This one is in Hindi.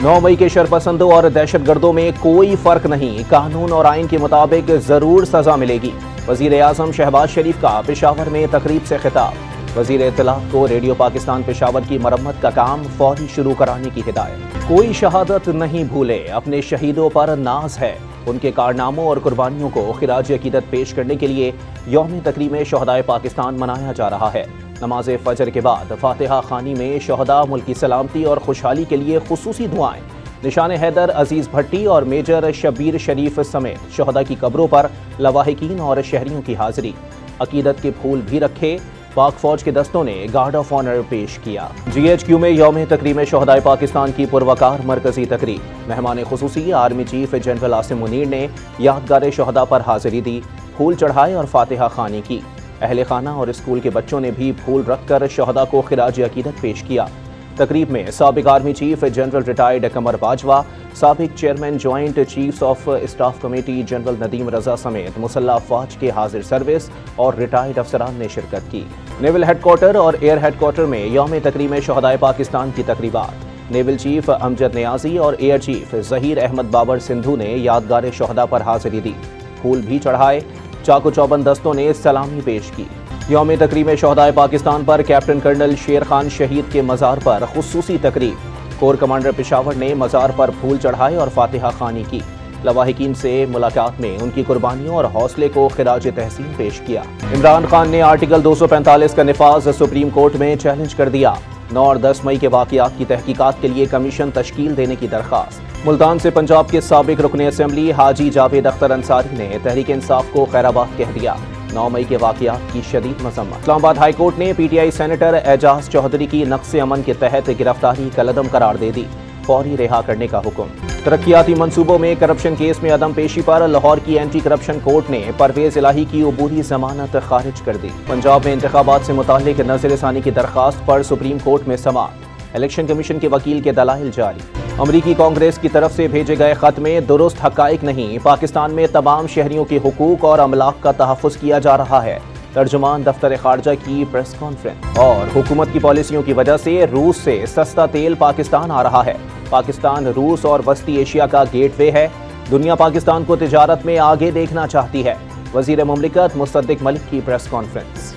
9 मई के शरपसंदों और दहशतगर्दों में कोई फर्क नहीं, कानून और आइन के मुताबिक जरूर सजा मिलेगी। वजीर आजम शहबाज शरीफ का पेशावर में तकरीब से खिताब। वजीर इत्तलात को रेडियो पाकिस्तान पेशावर की मरम्मत का काम फौरी शुरू कराने की हिदायत। कोई शहादत नहीं भूले, अपने शहीदों पर नाज है। उनके कारनामों और कुर्बानियों को खिराज अकीदत पेश करने के लिए यौम तकरीम शहदाए पाकिस्तान मनाया जा रहा है। नमाज फजर के बाद फातिहा खानी में शहदा मुल्क की सलामती और खुशहाली के लिए खुसूसी दुआएं। निशान हैदर, अजीज भट्टी और मेजर शबीर शरीफ समेत शहदा की कब्रों पर लवाहिकीन और शहरियों की हाजिरी। अकीदत के फूल भी रखे। पाक फौज के दस्तों ने गार्ड ऑफ ऑनर पेश किया। GHQ में यौम तकरीम शहदाए पाकिस्तान की पुरवकार मरकजी तकरीब। मेहमान खुसूसी army chief general Asim Munir ने यादगार शहदा पर हाजिरी दी, फूल चढ़ाए और फातिहा खानी की। अहले खाना और स्कूल के बच्चों ने भी फूल रखकर शहदा को खिराज अकीदत पेश किया। तकरीब में साबिक army chief general retired Qamar Bajwa, साबिक chairman joint chiefs of staff committee general Nadeem Raza समेत मुसल्लह अफवाज के हाजिर सर्विस और रिटायर्ड अफसरान ने शिरकत की। नेवल हेडक्वार्टर और एयर हेडक्वार्टर में यौम तकरीम शहदाए पाकिस्तान की तकरीबात। नेवल चीफ अमजद नियाजी और एयर चीफ जहीर अहमद बाबर सिंधु ने यादगार शहदा पर हाजिरी दी, फूल भी चढ़ाए। चाको चौबंद दस्तों ने सलामी पेश की। यौम तकरीम शहदाए पाकिस्तान पर कैप्टन कर्नल शेर खान शहीद के मज़ार पर खुसूसी तकरीब। कोर कमांडर पेशावर ने मज़ार पर फूल चढ़ाए और फातिहा खानी की। लवाहिकीन से मुलाकात में उनकी कुर्बानियों और हौसले को खिराज तहसीन पेश किया। इमरान खान ने आर्टिकल 245 का निफाज सुप्रीम कोर्ट में चैलेंज कर दिया। 9 और 10 मई के वाक़यात की तहकीकात के लिए कमीशन तश्कील देने की दरख्वास्त। मुल्तान से पंजाब के साबिक रुकन असेंबली हाजी जावेद अख्तर अंसारी ने तहरीक इंसाफ को खैराबाद कह दिया। 9 मई के वाक़यात की शदीद मज़म्मत। इस्लामाबाद हाई कोर्ट ने PTI सेनेटर एजाज चौधरी की नक्स अमन के तहत गिरफ्तारी कलअदम करार दे दी, फौरी रिहा करने का हुक्म। तरक्याती मंसूबों में करप्शन केस में अदम पेशी पर लाहौर की एंटी करप्शन कोर्ट ने परवेज इलाही की अबूरी जमानत खारिज कर दी। पंजाब में इंतखाबात से मुताल्लिक नज़रसानी की दरख्वास्त पर सुप्रीम कोर्ट में समाअत। इलेक्शन कमीशन के वकील के दलाइल जारी। अमरीकी कांग्रेस की तरफ से भेजे गए खत में दुरुस्त हकाइक नहीं, पाकिस्तान में तमाम शहरियों के हुकूक और अमलाक का तहफ़्फ़ुज़ किया जा रहा है। तर्जुमान दफ्तर खारजा की प्रेस कॉन्फ्रेंस। और हुकूमत की पॉलिसियों की वजह से रूस से सस्ता तेल पाकिस्तान आ रहा है। पाकिस्तान रूस और वस्ती एशिया का गेटवे है। दुनिया पाकिस्तान को तिजारत में आगे देखना चाहती है। वजीर मुमलिकत मुसद्दिक मलिक की प्रेस कॉन्फ्रेंस।